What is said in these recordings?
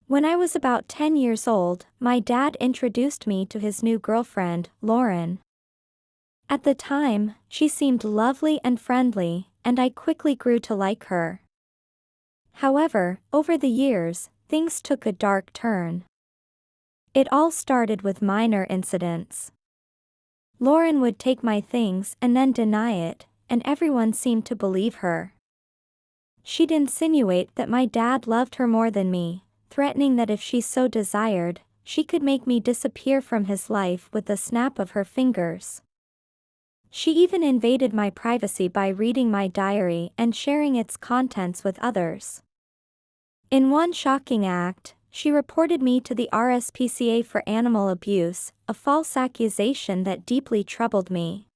When I was about 10 years old, my dad introduced me to his new girlfriend, Lauren. At the time, she seemed lovely and friendly, and I quickly grew to like her. However, over the years, things took a dark turn. It all started with minor incidents. Lauren would take my things and then deny it, and everyone seemed to believe her. She'd insinuate that my dad loved her more than me, threatening that if she so desired, she could make me disappear from his life with the snap of her fingers. She even invaded my privacy by reading my diary and sharing its contents with others. In one shocking act, she reported me to the RSPCA for animal abuse, a false accusation that deeply troubled me.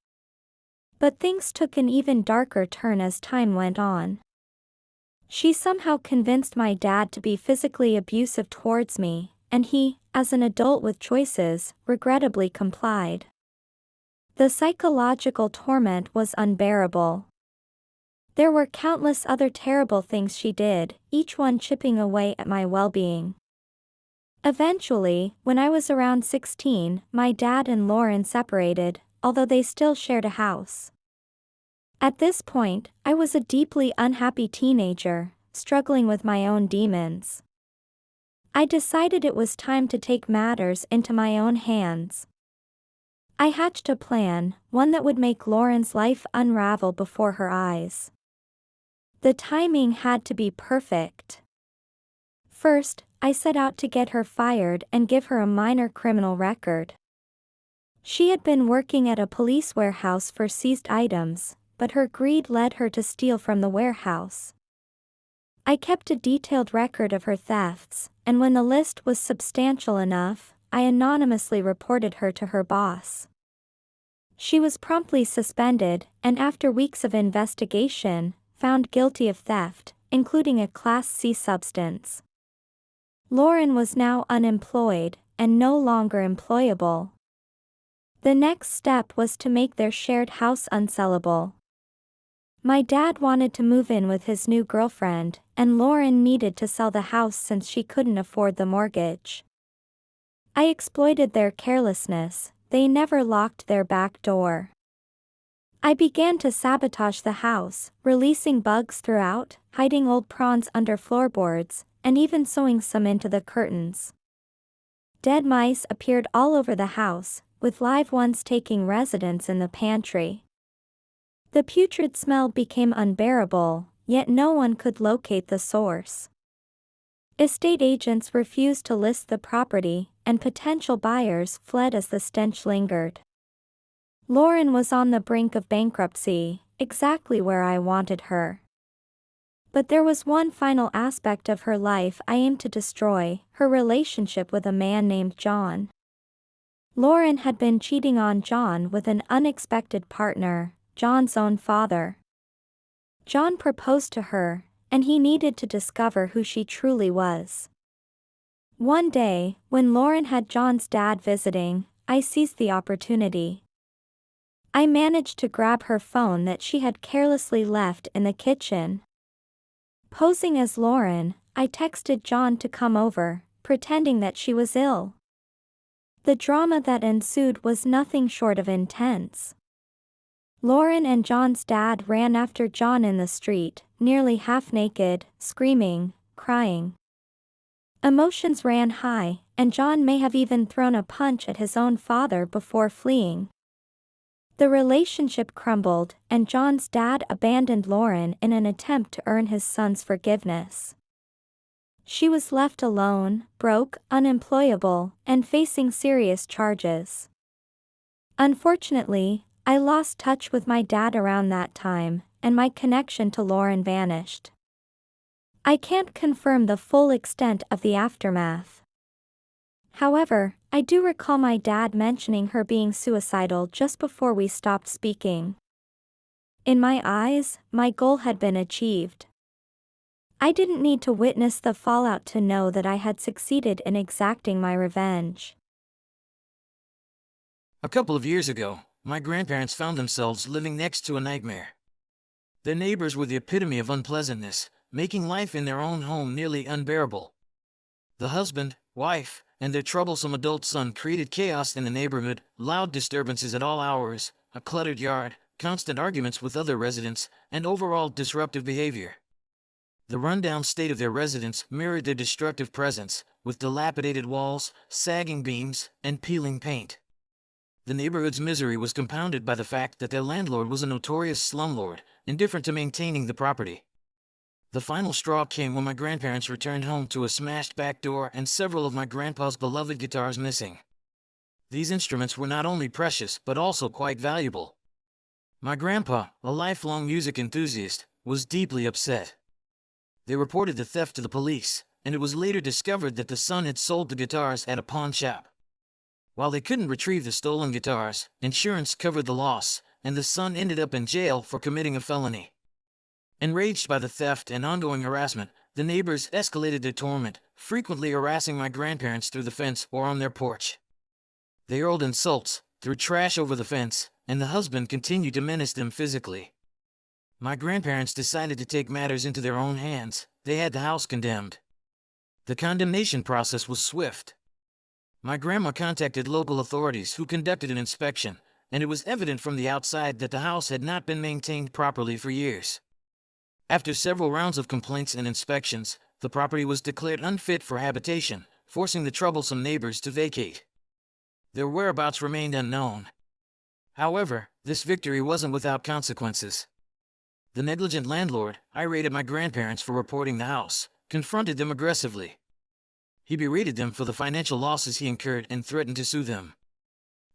But things took an even darker turn as time went on. She somehow convinced my dad to be physically abusive towards me, and he, as an adult with choices, regrettably complied. The psychological torment was unbearable. There were countless other terrible things she did, each one chipping away at my well-being. Eventually, when I was around 16, my dad and Lauren separated, although they still shared a house. At this point, I was a deeply unhappy teenager, struggling with my own demons. I decided it was time to take matters into my own hands. I hatched a plan, one that would make Lauren's life unravel before her eyes. The timing had to be perfect. First, I set out to get her fired and give her a minor criminal record. She had been working at a police warehouse for seized items, but her greed led her to steal from the warehouse. I kept a detailed record of her thefts, and when the list was substantial enough, I anonymously reported her to her boss. She was promptly suspended, and after weeks of investigation, found guilty of theft, including a Class C substance. Lauren was now unemployed, and no longer employable. The next step was to make their shared house unsellable. My dad wanted to move in with his new girlfriend, and Lauren needed to sell the house since she couldn't afford the mortgage. I exploited their carelessness. They never locked their back door. I began to sabotage the house, releasing bugs throughout, hiding old prawns under floorboards, and even sewing some into the curtains. Dead mice appeared all over the house, with live ones taking residence in the pantry. The putrid smell became unbearable, yet no one could locate the source. Estate agents refused to list the property, and potential buyers fled as the stench lingered. Lauren was on the brink of bankruptcy, exactly where I wanted her. But there was one final aspect of her life I aimed to destroy: her relationship with a man named John. Lauren had been cheating on John with an unexpected partner, John's own father. John proposed to her, and he needed to discover who she truly was. One day, when Lauren had John's dad visiting, I seized the opportunity. I managed to grab her phone that she had carelessly left in the kitchen. Posing as Lauren, I texted John to come over, pretending that she was ill. The drama that ensued was nothing short of intense. Lauren and John's dad ran after John in the street, nearly half naked, screaming, crying. Emotions ran high, and John may have even thrown a punch at his own father before fleeing. The relationship crumbled, and John's dad abandoned Lauren in an attempt to earn his son's forgiveness. She was left alone, broke, unemployable, and facing serious charges. Unfortunately, I lost touch with my dad around that time, and my connection to Lauren vanished. I can't confirm the full extent of the aftermath. However, I do recall my dad mentioning her being suicidal just before we stopped speaking. In my eyes, my goal had been achieved. I didn't need to witness the fallout to know that I had succeeded in exacting my revenge. A couple of years ago, my grandparents found themselves living next to a nightmare. Their neighbors were the epitome of unpleasantness, making life in their own home nearly unbearable. The husband, wife, and their troublesome adult son created chaos in the neighborhood, loud disturbances at all hours, a cluttered yard, constant arguments with other residents, and overall disruptive behavior. The rundown state of their residence mirrored their destructive presence, with dilapidated walls, sagging beams, and peeling paint. The neighborhood's misery was compounded by the fact that their landlord was a notorious slumlord, indifferent to maintaining the property. The final straw came when my grandparents returned home to a smashed back door and several of my grandpa's beloved guitars missing. These instruments were not only precious but also quite valuable. My grandpa, a lifelong music enthusiast, was deeply upset. They reported the theft to the police, and it was later discovered that the son had sold the guitars at a pawn shop. While they couldn't retrieve the stolen guitars, insurance covered the loss, and the son ended up in jail for committing a felony. Enraged by the theft and ongoing harassment, the neighbors escalated their torment, frequently harassing my grandparents through the fence or on their porch. They hurled insults, threw trash over the fence, and the husband continued to menace them physically. My grandparents decided to take matters into their own hands. They had the house condemned. The condemnation process was swift. My grandma contacted local authorities who conducted an inspection, and it was evident from the outside that the house had not been maintained properly for years. After several rounds of complaints and inspections, the property was declared unfit for habitation, forcing the troublesome neighbors to vacate. Their whereabouts remained unknown. However, this victory wasn't without consequences. The negligent landlord, irate at my grandparents for reporting the house, confronted them aggressively. He berated them for the financial losses he incurred and threatened to sue them.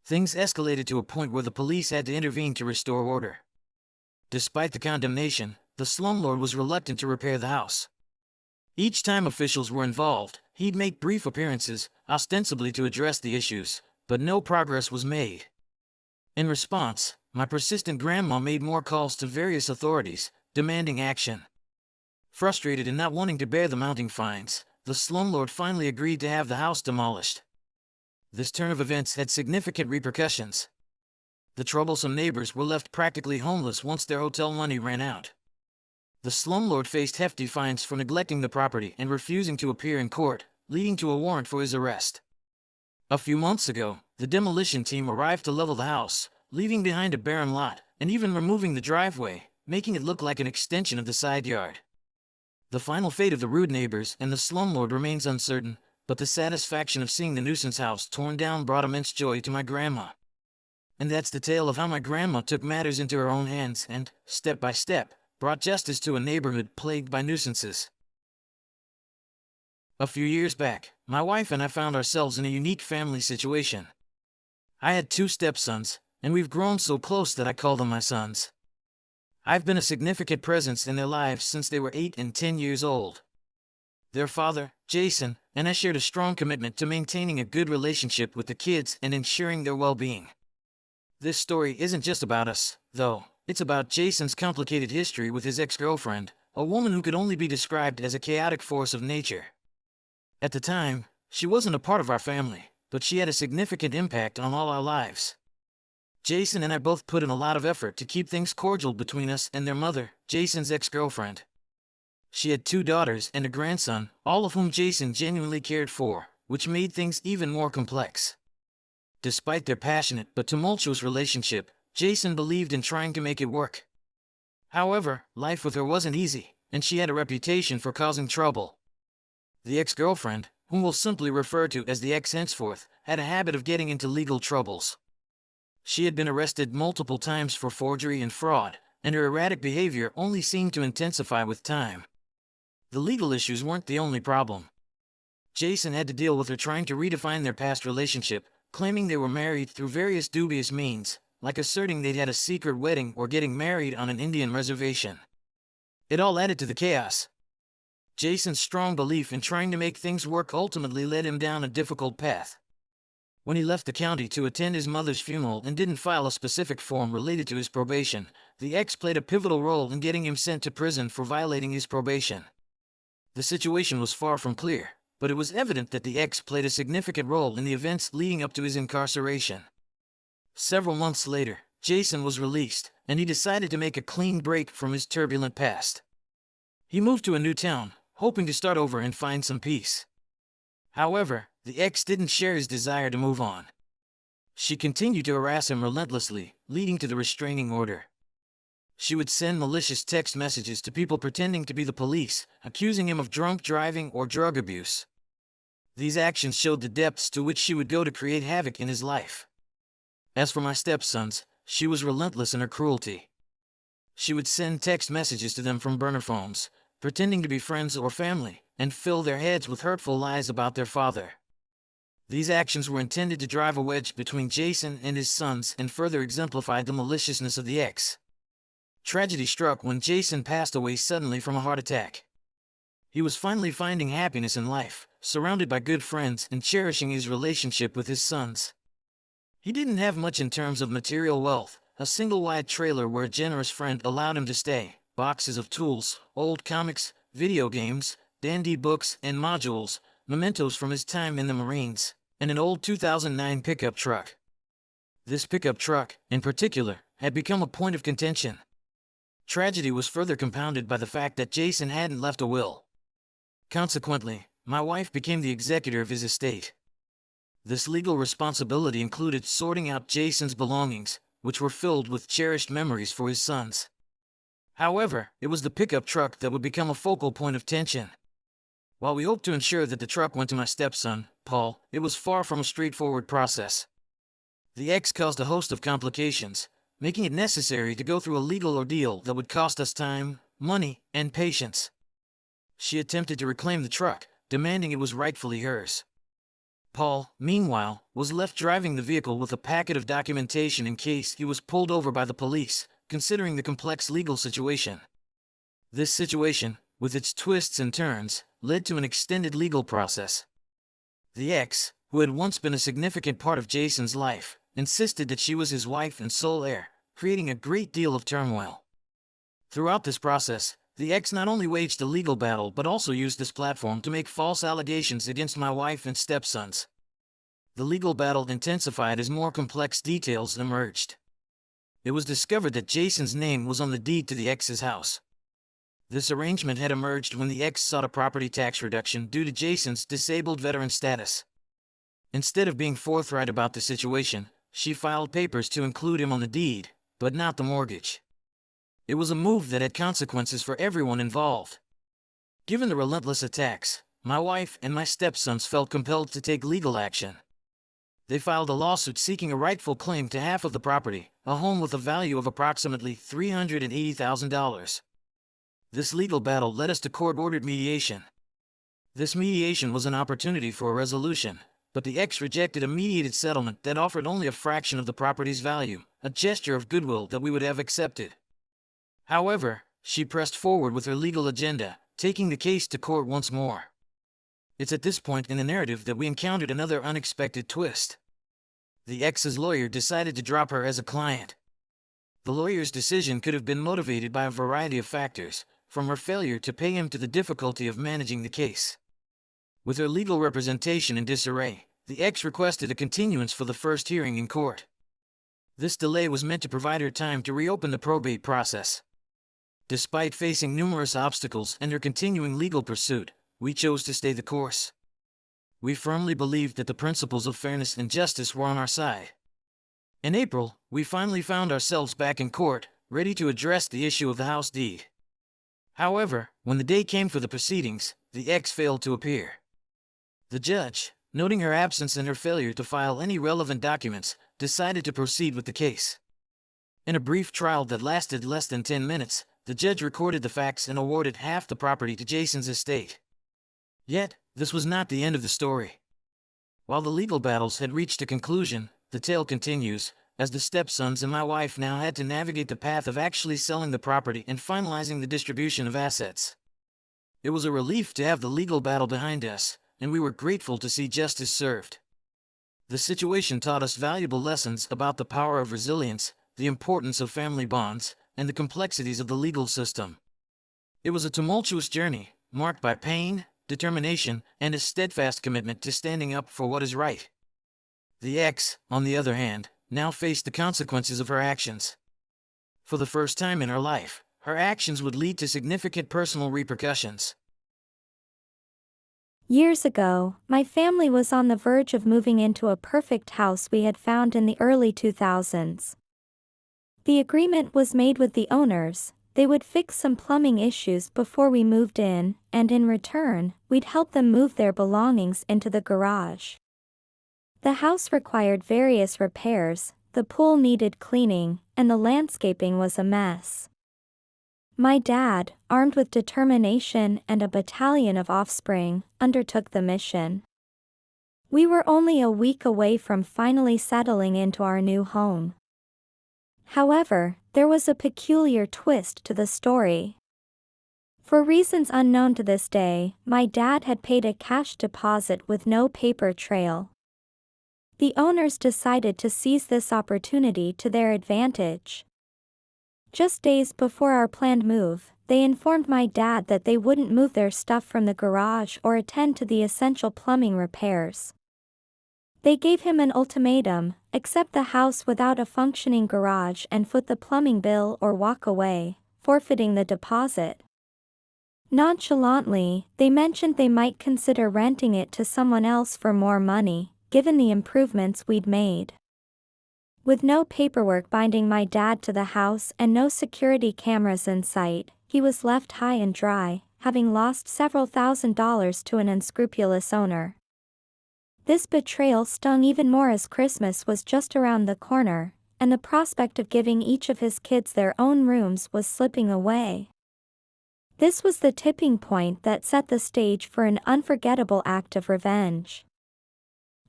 Things escalated to a point where the police had to intervene to restore order. Despite the condemnation, the slumlord was reluctant to repair the house. Each time officials were involved, he'd make brief appearances, ostensibly to address the issues, but no progress was made. In response, my persistent grandma made more calls to various authorities, demanding action. Frustrated and not wanting to bear the mounting fines, the slumlord finally agreed to have the house demolished. This turn of events had significant repercussions. The troublesome neighbors were left practically homeless once their hotel money ran out. The slumlord faced hefty fines for neglecting the property and refusing to appear in court, leading to a warrant for his arrest. A few months ago, the demolition team arrived to level the house, leaving behind a barren lot, and even removing the driveway, making it look like an extension of the side yard. The final fate of the rude neighbors and the slumlord remains uncertain, but the satisfaction of seeing the nuisance house torn down brought immense joy to my grandma. And that's the tale of how my grandma took matters into her own hands and, step by step, brought justice to a neighborhood plagued by nuisances. A few years back, my wife and I found ourselves in a unique family situation. I had 2 stepsons, and we've grown so close that I call them my sons. I've been a significant presence in their lives since they were 8 and 10 years old. Their father, Jason, and I shared a strong commitment to maintaining a good relationship with the kids and ensuring their well-being. This story isn't just about us, though. It's about Jason's complicated history with his ex-girlfriend, a woman who could only be described as a chaotic force of nature. At the time, she wasn't a part of our family, but she had a significant impact on all our lives. Jason and I both put in a lot of effort to keep things cordial between us and their mother, Jason's ex-girlfriend. She had 2 daughters and a grandson, all of whom Jason genuinely cared for, which made things even more complex. Despite their passionate but tumultuous relationship, Jason believed in trying to make it work. However, life with her wasn't easy, and she had a reputation for causing trouble. The ex-girlfriend, whom we'll simply refer to as the ex henceforth, had a habit of getting into legal troubles. She had been arrested multiple times for forgery and fraud, and her erratic behavior only seemed to intensify with time. The legal issues weren't the only problem. Jason had to deal with her trying to redefine their past relationship, claiming they were married through various dubious means, like asserting they'd had a secret wedding or getting married on an Indian reservation. It all added to the chaos. Jason's strong belief in trying to make things work ultimately led him down a difficult path. When he left the county to attend his mother's funeral and didn't file a specific form related to his probation, the ex played a pivotal role in getting him sent to prison for violating his probation. The situation was far from clear, but it was evident that the ex played a significant role in the events leading up to his incarceration. Several months later, Jason was released, and he decided to make a clean break from his turbulent past. He moved to a new town, hoping to start over and find some peace. However, the ex didn't share his desire to move on. She continued to harass him relentlessly, leading to the restraining order. She would send malicious text messages to people pretending to be the police, accusing him of drunk driving or drug abuse. These actions showed the depths to which she would go to create havoc in his life. As for my stepsons, she was relentless in her cruelty. She would send text messages to them from burner phones, pretending to be friends or family, and fill their heads with hurtful lies about their father. These actions were intended to drive a wedge between Jason and his sons and further exemplified the maliciousness of the ex. Tragedy struck when Jason passed away suddenly from a heart attack. He was finally finding happiness in life, surrounded by good friends and cherishing his relationship with his sons. He didn't have much in terms of material wealth, a single wide trailer where a generous friend allowed him to stay, boxes of tools, old comics, video games, dandy books and modules, mementos from his time in the Marines, and an old 2009 pickup truck. This pickup truck, in particular, had become a point of contention. Tragedy was further compounded by the fact that Jason hadn't left a will. Consequently, my wife became the executor of his estate. This legal responsibility included sorting out Jason's belongings, which were filled with cherished memories for his sons. However, it was the pickup truck that would become a focal point of tension. While we hoped to ensure that the truck went to my stepson, Paul, it was far from a straightforward process. The ex caused a host of complications, making it necessary to go through a legal ordeal that would cost us time, money, and patience. She attempted to reclaim the truck, demanding it was rightfully hers. Paul, meanwhile, was left driving the vehicle with a packet of documentation in case he was pulled over by the police, considering the complex legal situation. This situation, with its twists and turns, led to an extended legal process. The ex, who had once been a significant part of Jason's life, insisted that she was his wife and sole heir, creating a great deal of turmoil. Throughout this process, the ex not only waged a legal battle but also used this platform to make false allegations against my wife and stepsons. The legal battle intensified as more complex details emerged. It was discovered that Jason's name was on the deed to the ex's house. This arrangement had emerged when the ex sought a property tax reduction due to Jason's disabled veteran status. Instead of being forthright about the situation, she filed papers to include him on the deed, but not the mortgage. It was a move that had consequences for everyone involved. Given the relentless attacks, my wife and my stepsons felt compelled to take legal action. They filed a lawsuit seeking a rightful claim to half of the property, a home with a value of approximately $380,000. This legal battle led us to court-ordered mediation. This mediation was an opportunity for a resolution, but the ex rejected a mediated settlement that offered only a fraction of the property's value, a gesture of goodwill that we would have accepted. However, she pressed forward with her legal agenda, taking the case to court once more. It's at this point in the narrative that we encountered another unexpected twist. The ex's lawyer decided to drop her as a client. The lawyer's decision could have been motivated by a variety of factors, from her failure to pay him to the difficulty of managing the case. With her legal representation in disarray, the ex requested a continuance for the first hearing in court. This delay was meant to provide her time to reopen the probate process. Despite facing numerous obstacles and her continuing legal pursuit, we chose to stay the course. We firmly believed that the principles of fairness and justice were on our side. In April, we finally found ourselves back in court, ready to address the issue of the house deed. However, when the day came for the proceedings, the ex failed to appear. The judge, noting her absence and her failure to file any relevant documents, decided to proceed with the case. In a brief trial that lasted less than 10 minutes, the judge recorded the facts and awarded half the property to Jason's estate. Yet, this was not the end of the story. While the legal battles had reached a conclusion, the tale continues, as the stepsons and my wife now had to navigate the path of actually selling the property and finalizing the distribution of assets. It was a relief to have the legal battle behind us, and we were grateful to see justice served. The situation taught us valuable lessons about the power of resilience, the importance of family bonds, and the complexities of the legal system. It was a tumultuous journey, marked by pain, determination, and a steadfast commitment to standing up for what is right. The ex, on the other hand, now faced the consequences of her actions. For the first time in her life, her actions would lead to significant personal repercussions. Years ago, my family was on the verge of moving into a perfect house we had found in the early 2000s. The agreement was made with the owners. They would fix some plumbing issues before we moved in, and in return, we'd help them move their belongings into the garage. The house required various repairs, the pool needed cleaning, and the landscaping was a mess. My dad, armed with determination and a battalion of offspring, undertook the mission. We were only a week away from finally settling into our new home. However, there was a peculiar twist to the story. For reasons unknown to this day, my dad had paid a cash deposit with no paper trail. The owners decided to seize this opportunity to their advantage. Just days before our planned move, they informed my dad that they wouldn't move their stuff from the garage or attend to the essential plumbing repairs. They gave him an ultimatum: accept the house without a functioning garage and foot the plumbing bill or walk away, forfeiting the deposit. Nonchalantly, they mentioned they might consider renting it to someone else for more money, given the improvements we'd made. With no paperwork binding my dad to the house and no security cameras in sight, he was left high and dry, having lost several $1,000s to an unscrupulous owner. This betrayal stung even more as Christmas was just around the corner, and the prospect of giving each of his kids their own rooms was slipping away. This was the tipping point that set the stage for an unforgettable act of revenge.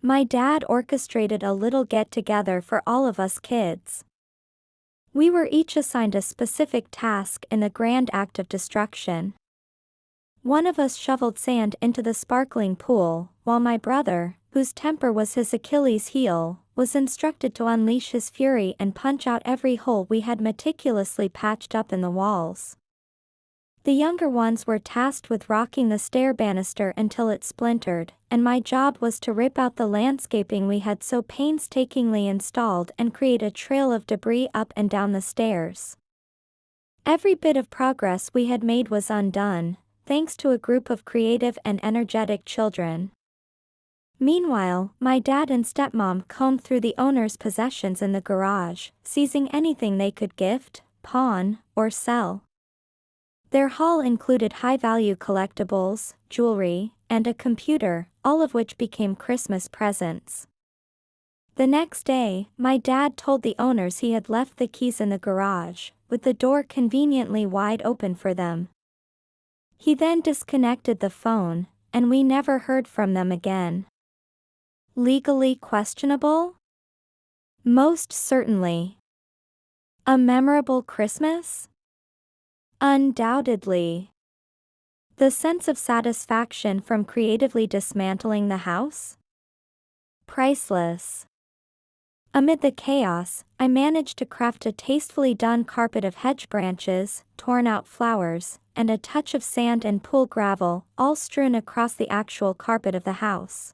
My dad orchestrated a little get-together for all of us kids. We were each assigned a specific task in the grand act of destruction. One of us shoveled sand into the sparkling pool, while my brother, whose temper was his Achilles heel, was instructed to unleash his fury and punch out every hole we had meticulously patched up in the walls. The younger ones were tasked with rocking the stair banister until it splintered, and my job was to rip out the landscaping we had so painstakingly installed and create a trail of debris up and down the stairs. Every bit of progress we had made was undone, thanks to a group of creative and energetic children. Meanwhile, my dad and stepmom combed through the owner's possessions in the garage, seizing anything they could gift, pawn, or sell. Their haul included high-value collectibles, jewelry, and a computer, all of which became Christmas presents. The next day, my dad told the owners he had left the keys in the garage, with the door conveniently wide open for them. He then disconnected the phone, and we never heard from them again. Legally questionable? Most certainly. A memorable Christmas? Undoubtedly. The sense of satisfaction from creatively dismantling the house? Priceless. Amid the chaos, I managed to craft a tastefully done carpet of hedge branches, torn out flowers, and a touch of sand and pool gravel, all strewn across the actual carpet of the house.